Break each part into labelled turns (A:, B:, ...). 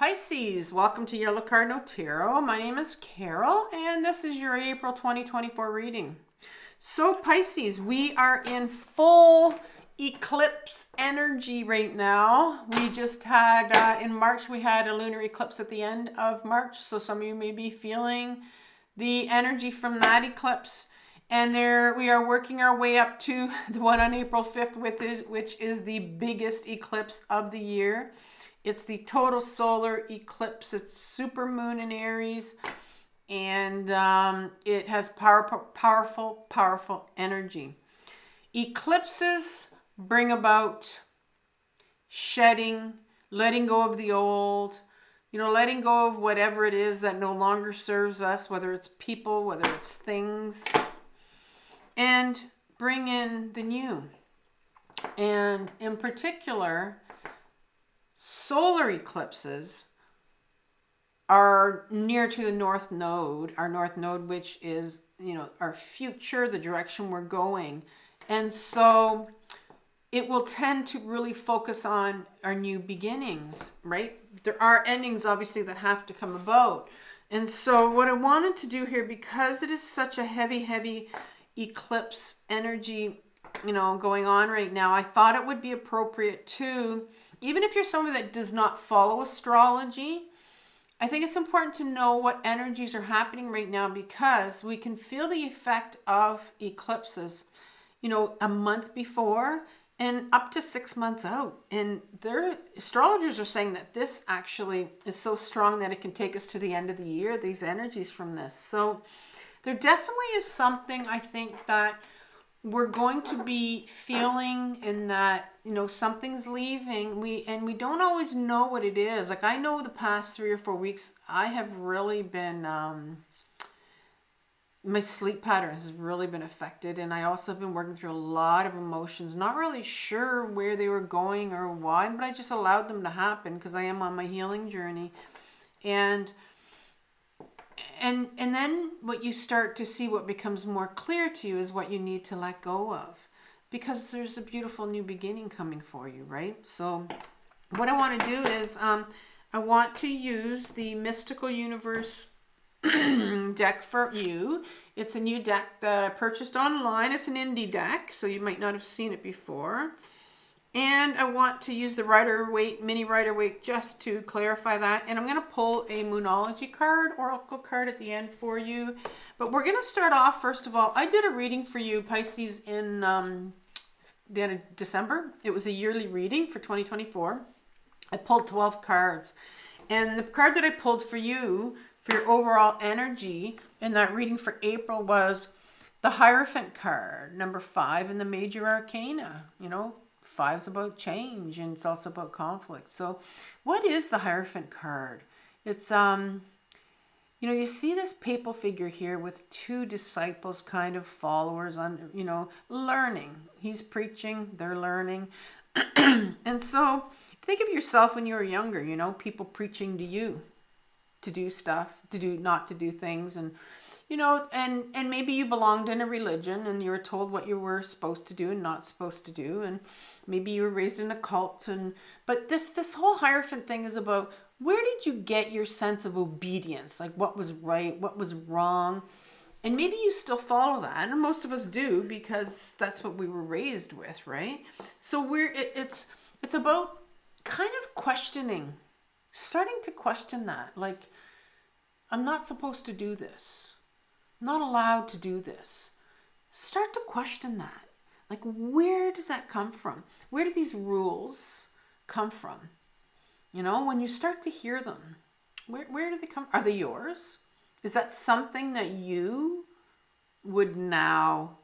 A: Pisces, welcome to Yellow Cardinal Tarot. My name is Carol, and this is your April 2024 reading. So Pisces, we are in full eclipse energy right now. We just had, in March, we had a lunar eclipse at the end of March. So some of you may be feeling the energy from that eclipse. And there we are working our way up to the one on April 5th, which is the biggest eclipse of the year. It's the total solar eclipse. It's super moon in Aries, and it has powerful energy. Eclipses bring about shedding, letting go of the old, letting go of whatever it is that no longer serves us, whether it's people, whether it's things, and bring in the new. And in particular, solar eclipses are near to the North Node, our North Node, which is, our future, the direction we're going. And so it will tend to really focus on our new beginnings, right? There are endings, obviously, that have to come about. And so what I wanted to do here, because it is such a heavy eclipse energy, going on right now, I thought it would be appropriate to, even if you're someone that does not follow astrology, I think it's important to know what energies are happening right now, because we can feel the effect of eclipses, a month before and up to 6 months out. And their astrologers are saying that this actually is so strong that it can take us to the end of the year, these energies from this. So there definitely is something, I think, that we're going to be feeling, in that, something's leaving. We don't always know what it is. Like, I know the past 3 or 4 weeks, I have really been, my sleep pattern has really been affected. And I also have been working through a lot of emotions, not really sure where they were going or why, but I just allowed them to happen because I am on my healing journey. And then what you start to see, what becomes more clear to you, is what you need to let go of, because there's a beautiful new beginning coming for you, right? So what I want to do is I want to use the Mystical Universe deck for you. It's a new deck that I purchased online. It's an indie deck, so you might not have seen it before. And I want to use the Rider-Waite, mini Rider-Waite, just to clarify that. And I'm going to pull a Moonology card, Oracle card, at the end for you. But we're going to start off, first of all, I did a reading for you, Pisces, in the end of December. It was a yearly reading for 2024. I pulled 12 cards. And the card that I pulled for you, for your overall energy in that reading for April, was the Hierophant card, number 5 in the Major Arcana. 5's about change, and it's also about conflict. So what is the Hierophant card? It's, you see this papal figure here with 2 disciples, kind of followers on, learning. He's preaching, they're learning. And so think of yourself when you were younger, people preaching to you to do stuff, not to do things. And and maybe you belonged in a religion and you were told what you were supposed to do and not supposed to do. And maybe you were raised in a cult. But this whole Hierophant thing is about, where did you get your sense of obedience? Like, what was right, what was wrong? And maybe you still follow that. And most of us do, because that's what we were raised with, right? So it's about kind of questioning, starting to question that. Like, I'm not supposed to do this. Not allowed to do this. Start to question that. Like, where does that come from? Where do these rules come from? When you start to hear them, where do they come? Are they yours? Is that something that you would now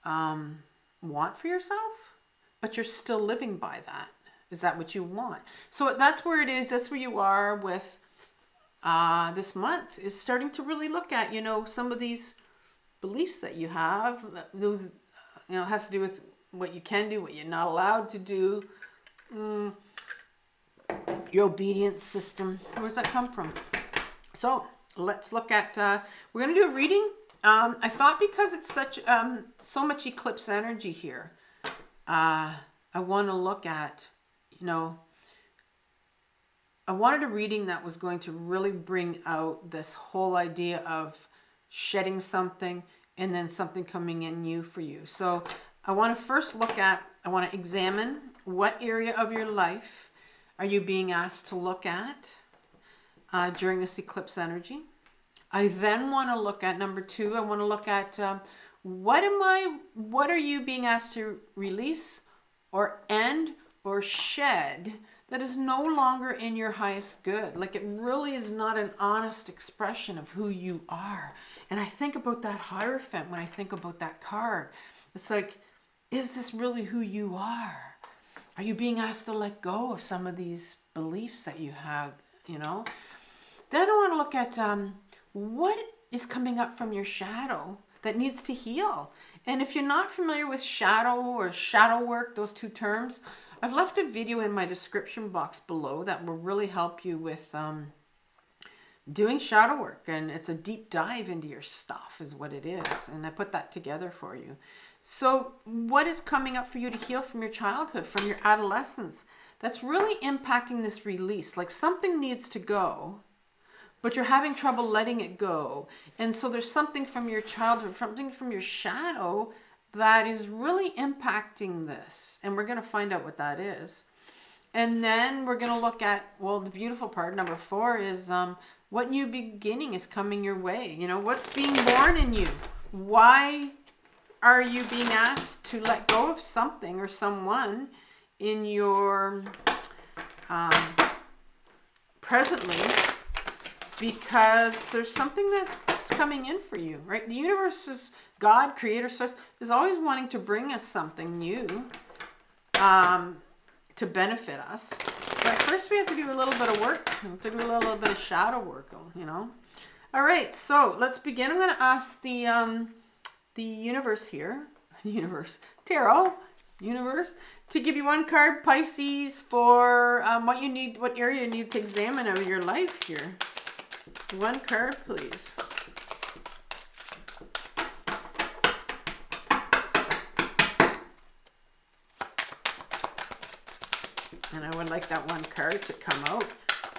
A: want for yourself, but you're still living by that? Is that what you want? So that's where it is. That's where you are with this month, is starting to really look at, some of these beliefs that you have. Those, has to do with what you can do, what you're not allowed to do. Your obedience system. Where does that come from? So let's look at, we're going to do a reading. I thought, because it's such, so much eclipse energy here, I want to look at, I wanted a reading that was going to really bring out this whole idea of shedding something and then something coming in new for you. So I want to first I want to examine what area of your life are you being asked to look at during this eclipse energy. I then want to look at number 2. I want to look at what are you being asked to release or end or shed that is no longer in your highest good. Like, it really is not an honest expression of who you are. And I think about that Hierophant when I think about that card. It's like, is this really who you are? Are you being asked to let go of some of these beliefs that you have, you know? Then I want to look at what is coming up from your shadow that needs to heal. And if you're not familiar with shadow or shadow work, those two terms, I've left a video in my description box below that will really help you with doing shadow work. And it's a deep dive into your stuff is what it is. And I put that together for you. So what is coming up for you to heal from your childhood, from your adolescence, that's really impacting this release? Like, something needs to go, but you're having trouble letting it go. And so there's something from your childhood, something from your shadow that is really impacting this. And we're going to find out what that is. And then we're going to look at, well, the beautiful part, number 4, is what new beginning is coming your way. You know, what's being born in you? Why are you being asked to let go of something or someone in your presently? Because there's something that's coming in for you, right? The universe is God, creator, source, is always wanting to bring us something new to benefit us. But first we have to do a little bit of work. We have to do a little bit of shadow work, you know. All right, so let's begin. I'm going to ask the universe here, tarot, universe, to give you one card, Pisces, for what area you need to examine out of your life here. One card, please. And I would like that one card to come out,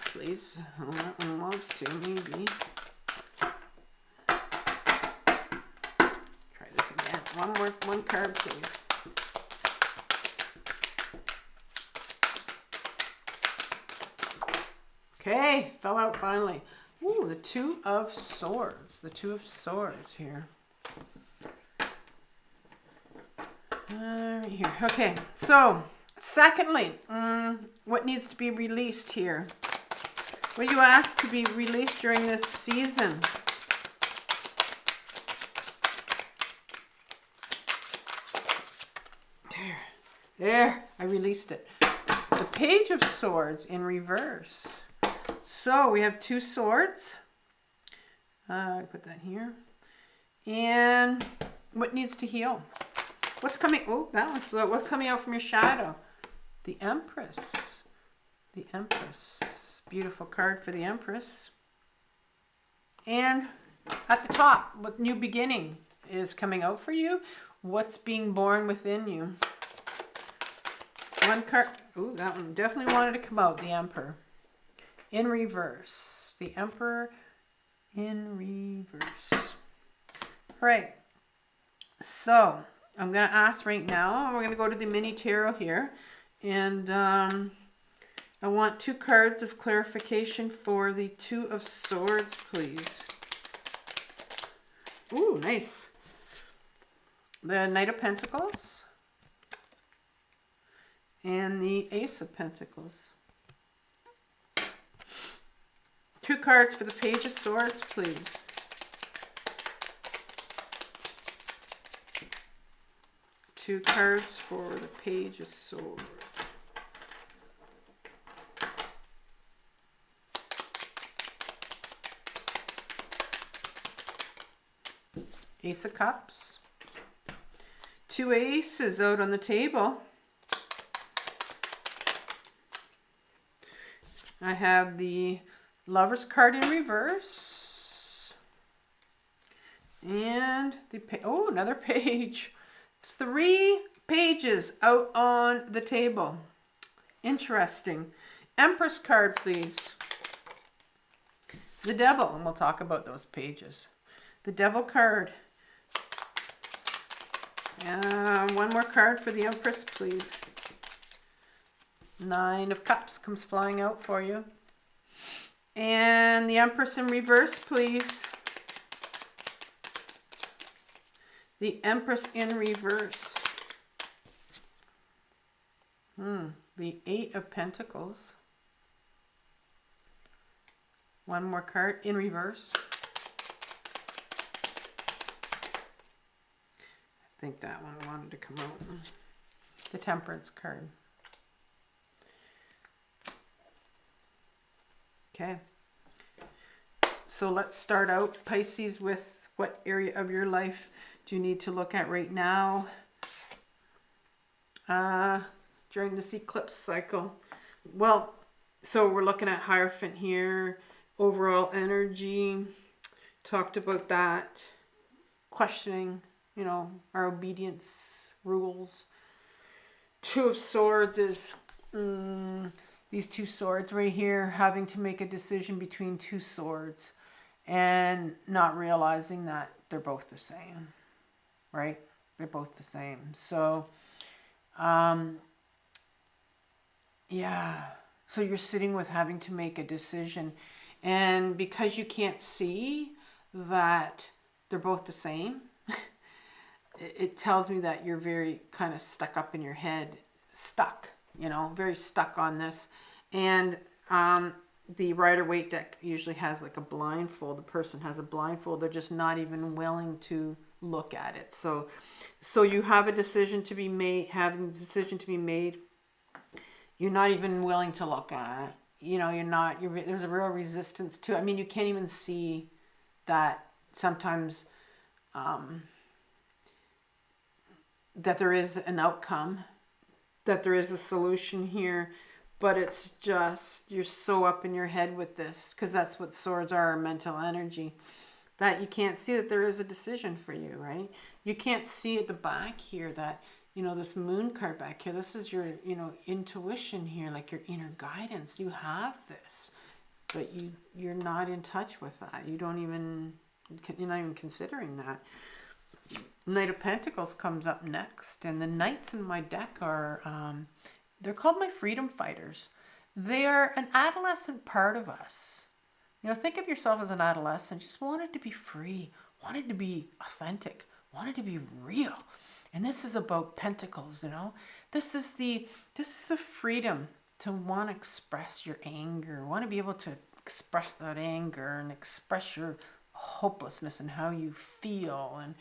A: please. Oh, that one wants to, maybe. Try this again. One card, please. Okay, fell out finally. Ooh, the 2 of Swords. The 2 of Swords here. Right here. Okay, so secondly, what needs to be released here? What do you ask to be released during this season? There, I released it. The Page of Swords in reverse. So we have 2 swords. Put that here. And what needs to heal? What's coming? Oh, that one flew out. What's coming out from your shadow? The Empress. The Empress. Beautiful card for the Empress. And at the top, what new beginning is coming out for you? What's being born within you? One card. Ooh, that one definitely wanted to come out. The Emperor. In reverse. The Emperor in reverse. All right. So I'm going to ask right now. We're going to go to the mini tarot here. And I want 2 cards of clarification for the 2 of Swords, please. Ooh, nice. The Knight of Pentacles. And the Ace of Pentacles. 2 cards for the Page of Swords, please. Two cards for the Page of Swords. Ace of Cups. 2 aces out on the table. I have the Lover's card in reverse. And another page. 3 pages out on the table. Interesting. Empress card, please. The Devil, and we'll talk about those pages. The Devil card. One more card for the Empress, please. 9 of Cups comes flying out for you. And the Empress in reverse, please. The Empress in reverse. The 8 of Pentacles. One more card in reverse. I think that one wanted to come out. The Temperance card. Okay. So let's start out, Pisces, with what area of your life do you need to look at right now during this eclipse cycle? Well, so we're looking at Hierophant here, overall energy, talked about that, questioning, you know, our obedience rules. 2 of Swords is these 2 swords right here, having to make a decision between 2 swords and not realizing that they're both the same, right? They're both the same. So, yeah. So you're sitting with having to make a decision. And because you can't see that they're both the same, it tells me that you're very kind of stuck up in your head, stuck, you know, very stuck on this. And the Rider-Waite deck usually has like a blindfold. The person has a blindfold. They're just not even willing to look at it. So you have a decision to be made, having a decision to be made. You're not even willing to look at it. You know, there's a real resistance to it. I mean, you can't even see that sometimes that there is an outcome, that there is a solution here, but it's just, you're so up in your head with this, because that's what swords are, mental energy, that you can't see that there is a decision for you, right? You can't see at the back here that, you know, this Moon card back here, this is your, you know, intuition here, like your inner guidance. You have this, but you're not in touch with that. You're not even considering that. Knight of Pentacles comes up next, and the Knights in my deck are, they're called my freedom fighters. They are an adolescent part of us. You know, think of yourself as an adolescent, just wanted to be free, wanted to be authentic, wanted to be real. And this is about Pentacles, you know. This is the freedom to want to express your anger, want to be able to express that anger and express your hopelessness and how you feel, and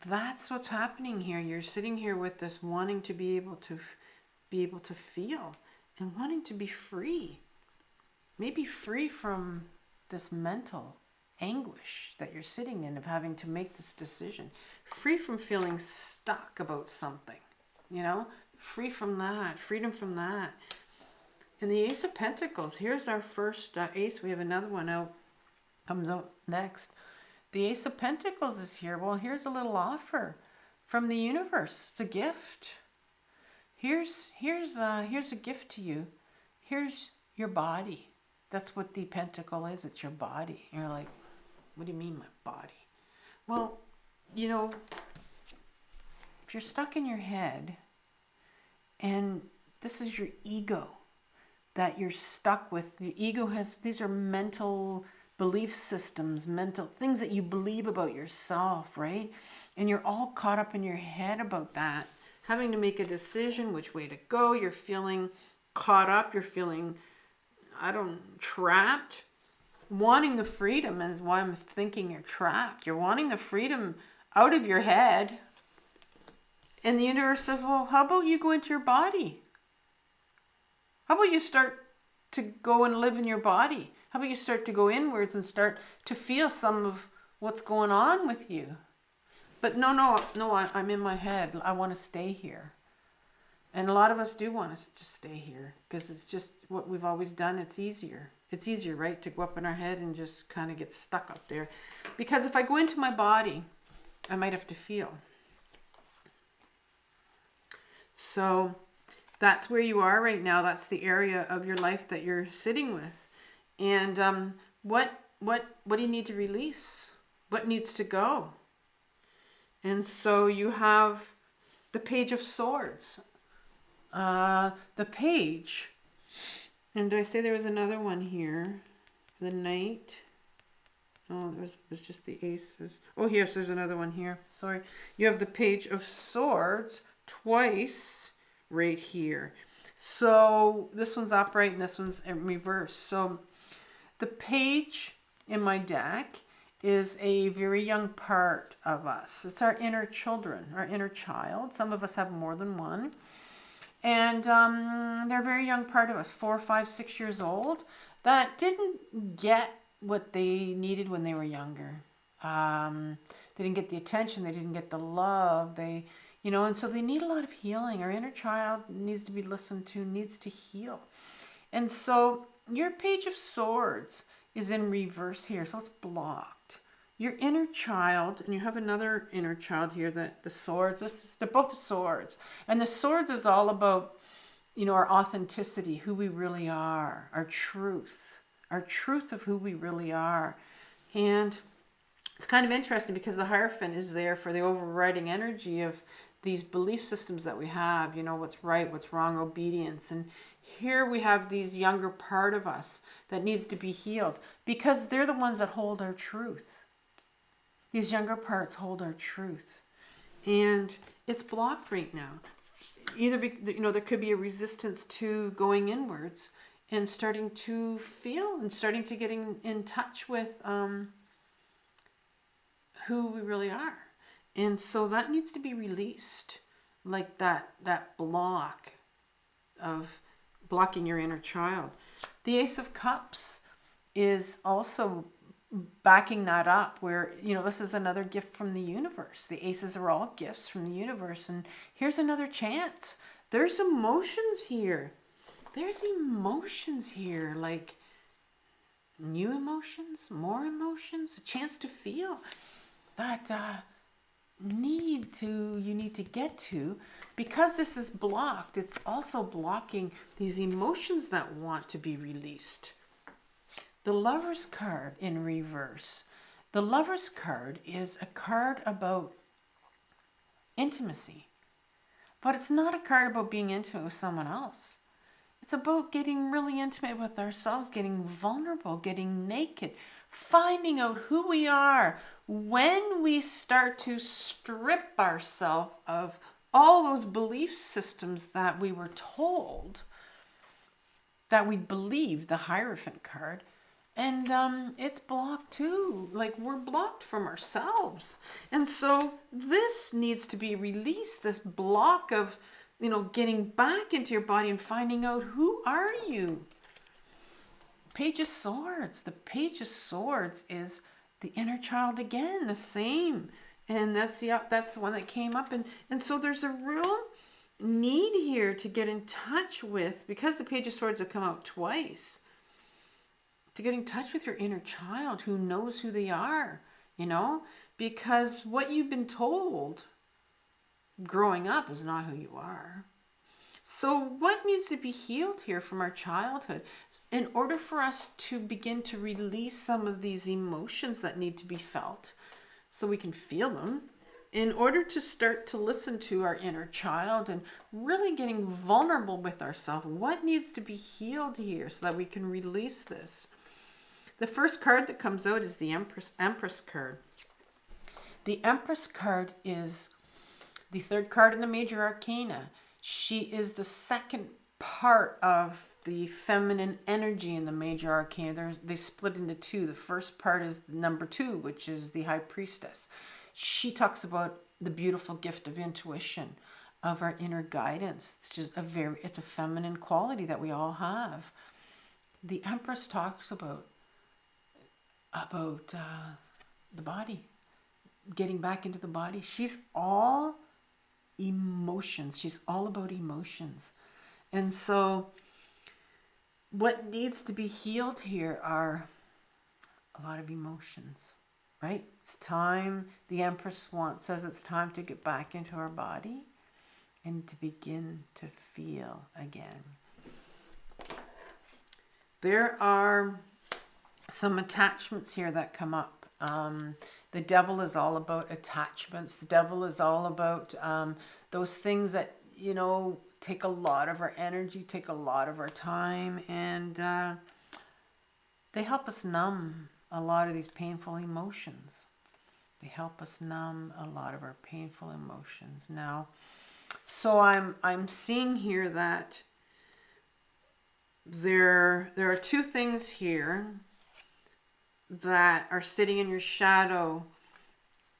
A: that's what's happening here. You're sitting here with this wanting to be able to feel and wanting to be free. Maybe free from this mental anguish that you're sitting in of having to make this decision. Free from feeling stuck about something, you know? Free from that, freedom from that. And the Ace of Pentacles, here's our first ace. We have another one out, comes out next. The Ace of Pentacles is here. Well, here's a little offer from the universe. It's a gift. Here's a gift to you. Here's your body. That's what the pentacle is. It's your body. And you're like, what do you mean my body? Well, you know, if you're stuck in your head and this is your ego that you're stuck with, your ego has, these are mental belief systems, mental things that you believe about yourself, right? And you're all caught up in your head about that, having to make a decision which way to go. You're feeling caught up. You're feeling, trapped. Wanting the freedom is why I'm thinking you're trapped. You're wanting the freedom out of your head. And the universe says, well, how about you go into your body? How about you start to go and live in your body? How about you start to go inwards and start to feel some of what's going on with you? But no, I'm in my head. I want to stay here. And a lot of us do want to just stay here because it's just what we've always done. It's easier. It's easier, right, to go up in our head and just kind of get stuck up there. Because if I go into my body, I might have to feel. So that's where you are right now. That's the area of your life that you're sitting with. And what do you need to release? What needs to go? And so you have the Page of Swords. The Page. And did I say there was another one here? The Knight. Oh, it was just the Aces. Oh, yes, there's another one here. Sorry. You have the Page of Swords twice right here. So this one's upright and this one's in reverse. So the Page in my deck is a very young part of us. It's our inner children, our inner child. Some of us have more than one. And they're a very young part of us, 4, 5, 6 years old, that didn't get what they needed when they were younger. They didn't get the attention. They didn't get the love. And so they need a lot of healing. Our inner child needs to be listened to, needs to heal. And so your Page of Swords is in reverse here, so it's blocked. Your inner child, and you have another inner child here, that the swords, they're both the swords. And the swords is all about, our authenticity, who we really are, our truth of who we really are. And it's kind of interesting because the Hierophant is there for the overriding energy of these belief systems that we have, what's right, what's wrong, obedience. And here we have these younger part of us that needs to be healed because they're the ones that hold our truth. These younger parts hold our truth. And it's blocked right now. Either, there could be a resistance to going inwards and starting to feel and starting to get in touch with who we really are. And so that needs to be released, like that block of blocking your inner child. The Ace of Cups is also backing that up, where this is another gift from the universe. The aces are all gifts from the universe, and here's another chance. There's emotions here. Like new emotions, more emotions, a chance to feel that you need to get to, because this is blocked. It's also blocking these emotions that want to be released. The Lover's card in reverse. The Lover's card is a card about intimacy. But it's not a card about being intimate with someone else. It's about getting really intimate with ourselves, getting vulnerable, getting naked, finding out who we are. When we start to strip ourselves of all those belief systems that we were told, that we believe, the Hierophant card, and it's blocked too. Like, we're blocked from ourselves. And so this needs to be released, this block of, getting back into your body and finding out, who are you? Page of Swords. The Page of Swords is the inner child again, the same. And that's the one that came up. And so there's a real need here to get in touch with, because the Page of Swords have come out twice, to get in touch with your inner child who knows who they are, because what you've been told growing up is not who you are. So what needs to be healed here from our childhood in order for us to begin to release some of these emotions that need to be felt so we can feel them, in order to start to listen to our inner child and really getting vulnerable with ourselves? What needs to be healed here so that we can release this? The first card that comes out is the Empress card. The Empress card is the third card in the Major Arcana. She is the second part of the feminine energy in the Major Arcana. They split into two. The first part is number 2, which is the High Priestess. She talks about the beautiful gift of intuition, of our inner guidance. It's just it's a feminine quality that we all have. The Empress talks about the body, getting back into the body. She's all emotions. She's all about emotions. And so what needs to be healed here are a lot of emotions, right? It's time. The Empress says it's time to get back into our body and to begin to feel again. There are some attachments here that come up. The devil is all about attachments. The devil is all about those things that, you know, take a lot of our energy, take a lot of our time, and they help us numb a lot of these painful emotions. They help us numb a lot of our painful emotions. Now, so I'm seeing here that there are two things here that are sitting in your shadow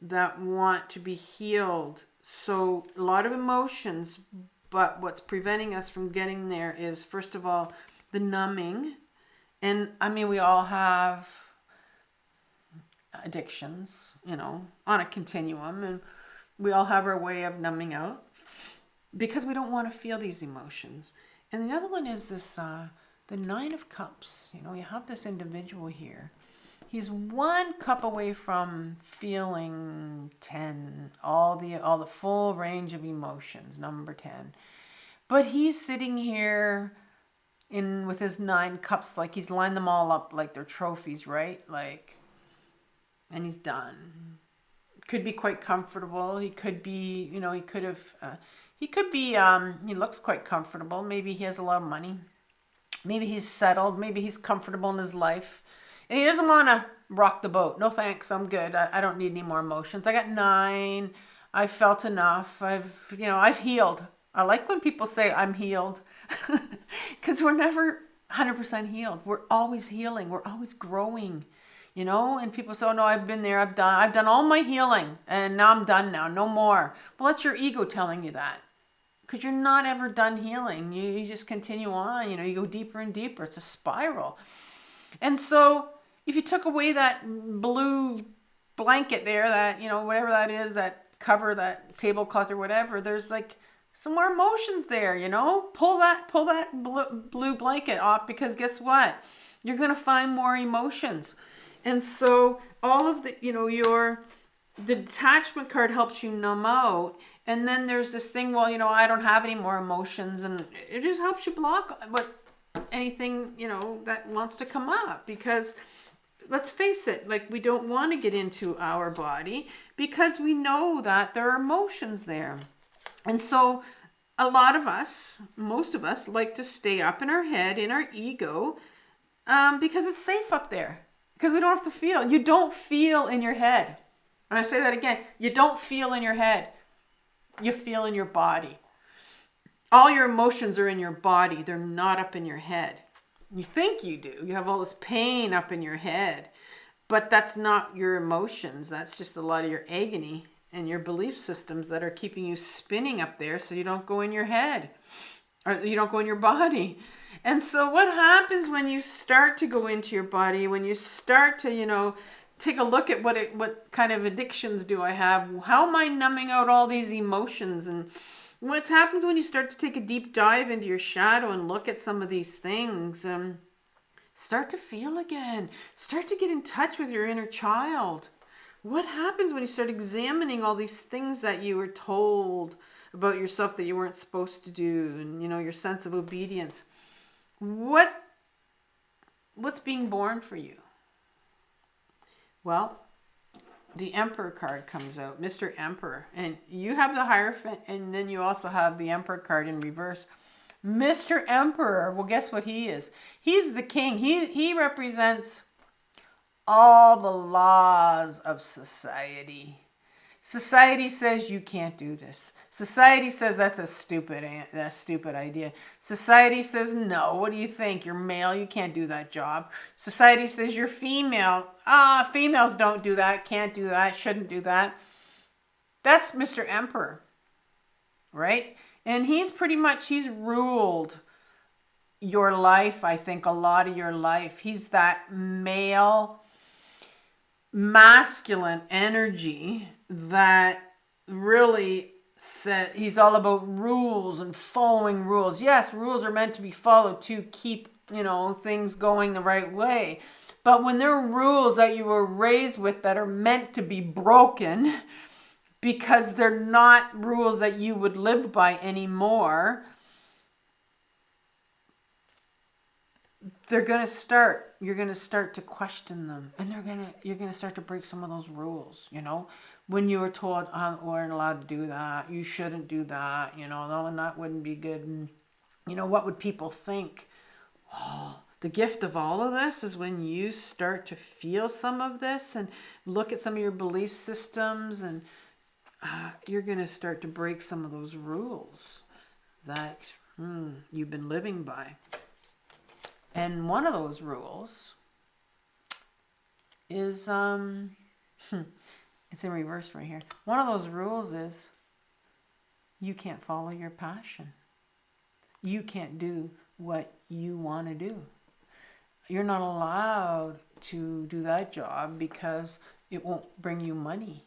A: that want to be healed. So a lot of emotions, but what's preventing us from getting there is, first of all, the numbing. And I mean, we all have addictions, you know, on a continuum, and we all have our way of numbing out because we don't want to feel these emotions. And the other one is this, the Nine of Cups. You know, you have this individual here. He's one cup away from feeling 10, all the full range of emotions, number 10. But he's sitting here with his 9 cups, like he's lined them all up like they're trophies, right? Like, and he's done. Could be quite comfortable. He could be, you know, he looks quite comfortable. Maybe he has a lot of money. Maybe he's settled. Maybe he's comfortable in his life. And he doesn't want to rock the boat. No thanks, I'm good. I don't need any more emotions. I got 9. I felt enough. I've healed. I like when people say I'm healed, because we're never 100% healed. We're always healing. We're always growing, you know. And people say, oh no, I've been there. I've done all my healing, and now I'm done now. No more. Well, that's your ego telling you that, because you're not ever done healing. You just continue on. You know, you go deeper and deeper. It's a spiral. And so if you took away that blue blanket there, that, you know, whatever that is, that cover, that tablecloth or whatever, there's like some more emotions there, you know. Pull that blue blanket off, because guess what? You're going to find more emotions. And so all of the, you know, the detachment card helps you numb out. And then there's this thing, well, you know, I don't have any more emotions, and it just helps you block anything, you know, that wants to come up, because let's face it, like, we don't want to get into our body because we know that there are emotions there. And so a lot of us, most of us, like to stay up in our head, in our ego, because it's safe up there, because we don't have to feel. You don't feel in your head. And I say that again, you don't feel in your head. You feel in your body. All your emotions are in your body. They're not up in your head. You think you do. You have all this pain up in your head, but that's not your emotions. That's just a lot of your agony and your belief systems that are keeping you spinning up there, so you don't go in your head, or you don't go in your body. And so what happens when you start to go into your body, when you start to, you know, take a look at what kind of addictions do I have? How am I numbing out all these emotions? And what happens when you start to take a deep dive into your shadow and look at some of these things? Start to feel again. Start to get in touch with your inner child. What happens when you start examining all these things that you were told about yourself that you weren't supposed to do, and, you know, your sense of obedience? What's being born for you? Well, the Emperor card comes out, Mr. Emperor, and you have the Hierophant, and then you also have the Emperor card in reverse. Mr. Emperor, well, guess what he is? He's the king. He represents all the laws of society. Society says you can't do this. Society says that's a stupid idea. Society says, no, what do you think? You're male, you can't do that job. Society says you're female. Females don't do that, can't do that, shouldn't do that. That's Mr. Emperor, right? And he's ruled your life, I think, a lot of your life. He's that male, masculine energy that really said he's all about rules and following rules. Yes, rules are meant to be followed to keep, you know, things going the right way. But when there are rules that you were raised with that are meant to be broken, because they're not rules that you would live by anymore. You're going to start to question them, and you're going to start to break some of those rules, you know, when you were told, oh, we weren't allowed to do that, you shouldn't do that, you know, no, and that wouldn't be good, and you know, what would people think? Oh, the gift of all of this is when you start to feel some of this and look at some of your belief systems, and you're going to start to break some of those rules that you've been living by. And one of those rules is, it's in reverse right here. One of those rules is you can't follow your passion. You can't do what you want to do. You're not allowed to do that job because it won't bring you money.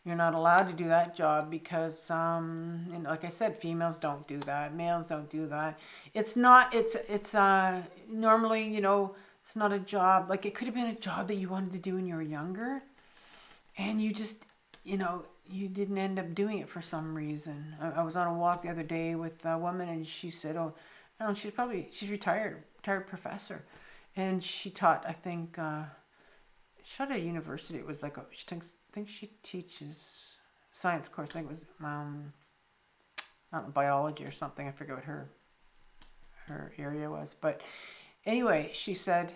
A: You're not allowed to do that job because, and like I said, females don't do that. Males don't do that. It's normally, you know, it's not a job. Like, it could have been a job that you wanted to do when you were younger, and you just, you know, you didn't end up doing it for some reason. I was on a walk the other day with a woman, and she said, oh, I don't know, she's retired professor. And she taught, I think, she taught at a university. It was like, I think she teaches science course. I think it was biology or something. I forget what her area was. But anyway, she said,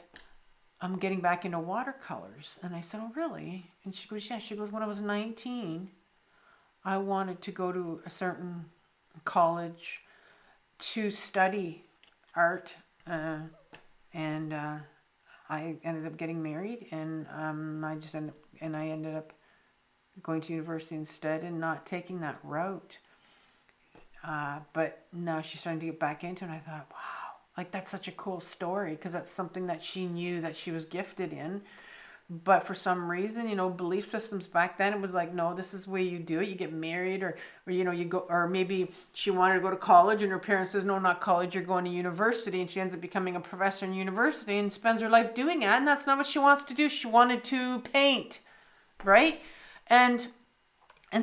A: I'm getting back into watercolors. And I said, oh, really? And she goes, yeah. She goes, when I was 19, I wanted to go to a certain college to study art, and I ended up getting married, and I ended up going to university instead and not taking that route. But now she's starting to get back into it, and I thought, wow, like, that's such a cool story, because that's something that she knew that she was gifted in. But for some reason, you know, belief systems back then, it was like, no, this is the way you do it. You get married, or you know, you go, or maybe she wanted to go to college, and her parents says, no, not college, you're going to university. And she ends up becoming a professor in university and spends her life doing that. And that's not what she wants to do. She wanted to paint, right? And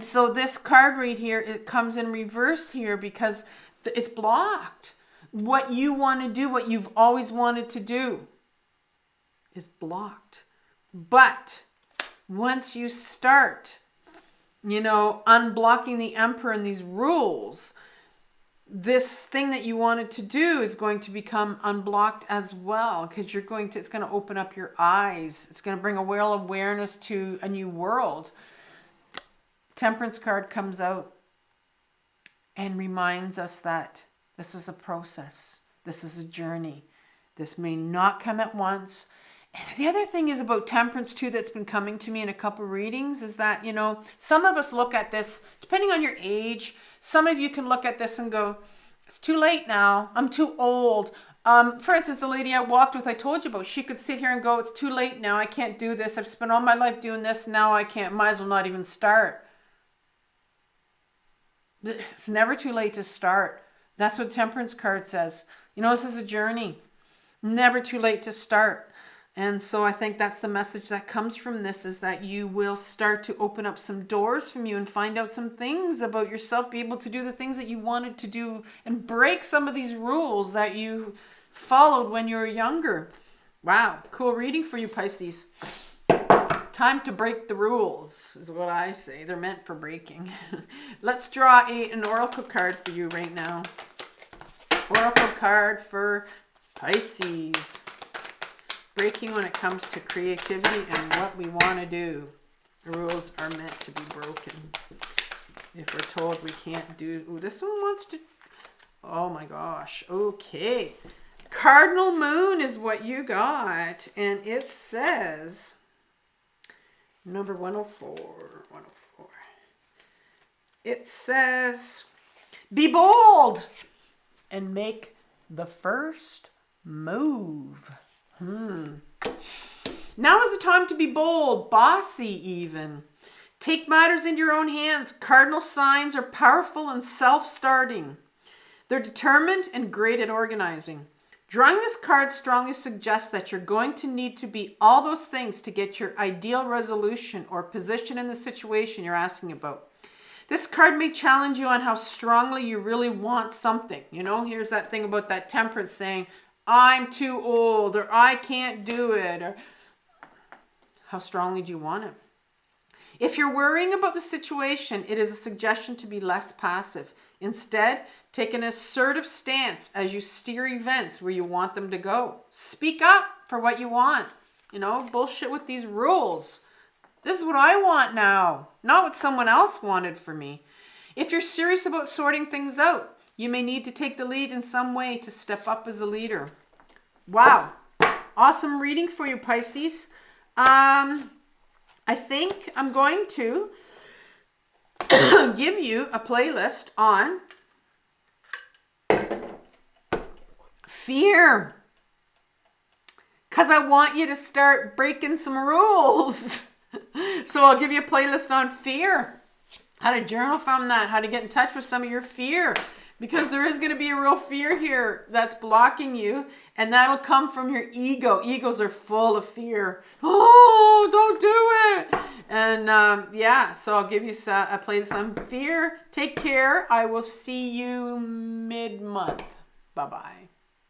A: so this card read here, it comes in reverse here because it's blocked. What you want to do, what you've always wanted to do, is blocked. But once you start, you know, unblocking the emperor and these rules, this thing that you wanted to do is going to become unblocked as well, because it's going to open up your eyes. It's going to bring awareness to a new world. Temperance card comes out and reminds us that this is a process. This is a journey. This may not come at once. And the other thing is about temperance too, that's been coming to me in a couple readings, is that, you know, some of us look at this, depending on your age, some of you can look at this and go, it's too late now. I'm too old. For instance, the lady I walked with, I told you about, she could sit here and go, it's too late now. I can't do this. I've spent all my life doing this. Now I can't, might as well not even start. It's never too late to start. That's what Temperance card says. You know, this is a journey. Never too late to start. And so I think that's the message that comes from this, is that you will start to open up some doors from you and find out some things about yourself, be able to do the things that you wanted to do, and break some of these rules that you followed when you were younger. Wow, cool reading for you, Pisces. Time to break the rules is what I say. They're meant for breaking. Let's draw an oracle card for you right now. Oracle card for Pisces. Breaking when it comes to creativity and what we want to do. The rules are meant to be broken. If we're told we can't do... Ooh, this one wants to... Oh my gosh. Okay. Cardinal Moon is what you got. And it says... Number 104. 104. It says... Be bold! And make the first move. Now is the time to be bold, bossy even. Take matters into your own hands. Cardinal signs are powerful and self-starting. They're determined and great at organizing. Drawing this card strongly suggests that you're going to need to be all those things to get your ideal resolution or position in the situation you're asking about. This card may challenge you on how strongly you really want something. You know, here's that thing about that temperance saying, I'm too old, or I can't do it, or how strongly do you want it? If you're worrying about the situation, it is a suggestion to be less passive. Instead, take an assertive stance as you steer events where you want them to go. Speak up for what you want. You know, bullshit with these rules. This is what I want now, not what someone else wanted for me. If you're serious about sorting things out, you may need to take the lead in some way to step up as a leader. Wow. Awesome reading for you, Pisces. I think I'm going to give you a playlist on fear. Because I want you to start breaking some rules. So I'll give you a playlist on fear. How to journal from that. How to get in touch with some of your fear. Because there is going to be a real fear here that's blocking you. And that'll come from your ego. Egos are full of fear. Oh, don't do it. And yeah, so I'll give you a playlist on fear. Take care. I will see you mid-month. Bye-bye.